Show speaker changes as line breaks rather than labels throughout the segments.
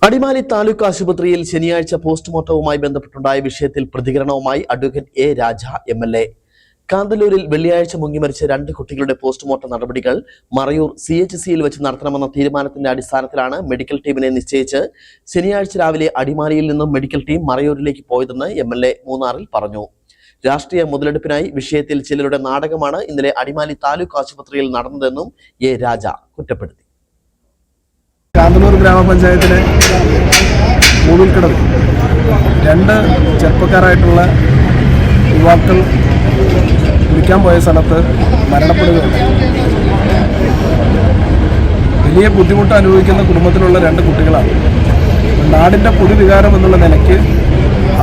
അടിമാലി താലൂക്ക് ആശുപത്രിയിൽ ശനിയാഴ്ച പോസ്റ്റ്മോർട്ടവുമായി ബന്ധപ്പെട്ടുണ്ടായ വിഷയത്തിൽ പ്രതികരണവുമായി അഡ്വക്കേറ്റ് എ രാജ എംഎൽഎ. കാന്തല്ലൂരിൽ വെള്ളിയാഴ്ച മുങ്ങിമരിച്ച 2 കുട്ടികളുടെ പോസ്റ്റ്മോർട്ടം നടപടികൾ മറയൂർ CHCയിൽ വെച്ച് നടത്തണമെന്ന തീരുമാനത്തിന്റെ അടിസ്ഥാനത്തിലാണ് മെഡിക്കൽ ടീമിനെ നിശ്ചയിച്ച് ശനിയാഴ്ച രാവിലെ അടിമാലിയിൽ നിന്നും മെഡിക്കൽ ടീം മറയൂരിലേക്ക് പോയതെന്ന് എംഎൽഎ മൂന്നാറിൽ പറഞ്ഞു. രാഷ്ട്രീയ മുതലെടുപ്പിനായി വിഷയത്തിൽ ചിലരുടെ നാടകമാണ് ഇന്നലെ അടിമാലി താലൂക്ക് ആശുപത്രിയിൽ നടന്നതെന്നും എ രാജ കുറ്റപ്പെടുത്തി.
കാന്തല്ലൂർ ഗ്രാമപഞ്ചായത്തിലെ മൂവിൽക്കടവിൽ 2 ചെറുപ്പക്കാരായിട്ടുള്ള യുവാക്കൾ കുളിക്കാൻ പോയ സ്ഥലത്ത് മരണപ്പെടുകയുണ്ട്. വലിയ ബുദ്ധിമുട്ട് അനുഭവിക്കുന്ന കുടുംബത്തിലുള്ള 2 കുട്ടികളാണ്. നാടിൻ്റെ പൊതുവികാരം എന്നുള്ള നിലയ്ക്ക്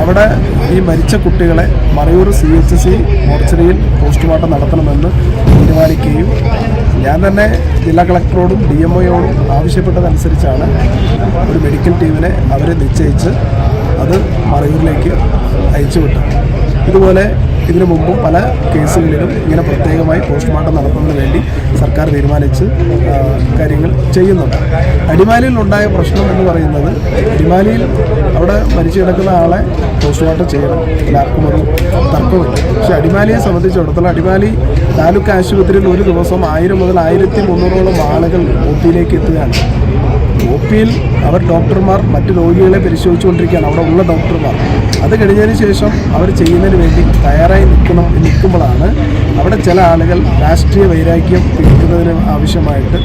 അവിടെ ഈ മരിച്ച കുട്ടികളെ മറയൂർ CHC മോർച്ചറിയിൽ പോസ്റ്റ്മോർട്ടം നടത്തണമെന്ന് തീരുമാനിക്കുകയും ഞാൻ തന്നെ ജില്ലാ കളക്ടറോടും DMOയോടും ആവശ്യപ്പെട്ടതനുസരിച്ചാണ് ഒരു മെഡിക്കൽ ടീമിനെ അവരെ നിശ്ചയിച്ച് അത് മറയൂരിലേക്ക് അയച്ചുവിട്ടത്. ഇതുപോലെ ഇതിനു മുമ്പും പല കേസുകളിലും ഇങ്ങനെ പ്രത്യേകമായി പോസ്റ്റ്മോർട്ടം നടത്തുന്നതിന് വേണ്ടി സർക്കാർ തീരുമാനിച്ച് കാര്യങ്ങൾ ചെയ്യുന്നുണ്ട്. അടിമാലിയിൽ ഉണ്ടായ പ്രശ്നം എന്ന് പറയുന്നത്, അടിമാലിയിൽ അവിടെ മരിച്ചു കിടക്കുന്ന ആളെ പോസ്റ്റ്മോർട്ടം ചെയ്യണം, ആർക്കും ഒരു തർക്കമില്ല. പക്ഷേ അടിമാലിയെ സംബന്ധിച്ചിടത്തോളം അടിമാലി താലൂക്ക് ആശുപത്രിയിൽ ഒരു ദിവസം 1000 മുതൽ 1300ഓളം ആളുകൾ OPയിലേക്ക് എത്തുകയാണ്. OPയിൽ അവർ ഡോക്ടർമാർ മറ്റ് രോഗികളെ പരിശോധിച്ചുകൊണ്ടിരിക്കുകയാണ്, അവിടെ ഉള്ള ഡോക്ടർമാർ. അത് കഴിഞ്ഞതിന് ശേഷം അവർ ചെയ്യുന്നതിന് വേണ്ടി തയ്യാറായി നിൽക്കുമ്പോഴാണ് അവിടെ ചില ആളുകൾ രാഷ്ട്രീയ വൈരാഗ്യം തീർക്കുന്നതിന് ആവശ്യമായിട്ട്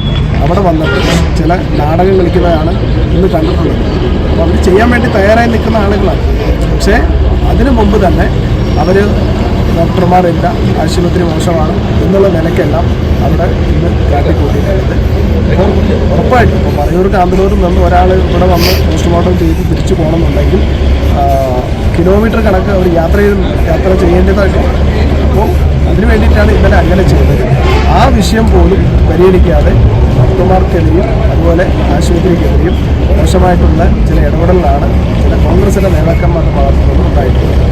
അവിടെ വന്നിട്ട് ചില നാടകം കളിക്കുന്നതാണ് ഇന്ന് കണ്ടിട്ടുള്ളത്. അപ്പോൾ അവർ ചെയ്യാൻ വേണ്ടി തയ്യാറായി നിൽക്കുന്ന ആളുകളാണ്. പക്ഷേ അതിനു മുമ്പ് തന്നെ അവർ ഡോക്ടർമാരില്ല, ആശുപത്രി മോശമാണ് എന്നുള്ള നിലയ്ക്കെല്ലാം അവിടെ ഇന്ന് കാട്ടിക്കൂട്ടിയിട്ടുണ്ട്. അപ്പോൾ ഉറപ്പായിട്ടും ഇപ്പോൾ മറയൂർ കാന്തല്ലൂരിൽ നിന്ന് ഒരാൾ ഇവിടെ വന്ന് പോസ്റ്റ്മോർട്ടം ചെയ്ത് തിരിച്ചു പോകണമെന്നുണ്ടെങ്കിൽ കിലോമീറ്റർ കണക്ക് അവർ യാത്ര ചെയ്യേണ്ടതായിട്ടുണ്ട്. അപ്പോൾ അതിനു വേണ്ടിയിട്ടാണ് ഇന്നലെ അങ്ങനെ ചെയ്തത്. ആ വിഷയം പോലും പരിഗണിക്കാതെ ഡോക്ടർമാർക്കെതിരെയും അതുപോലെ ആശുപത്രിക്കെതിരെയും മോശമായിട്ടുള്ള ചില ഇടപെടലാണ് ചില കോൺഗ്രസിൻ്റെ നേതാക്കന്മാരുടെ ഭാഗത്തു നിന്നും ഉണ്ടായിട്ടുള്ളത്.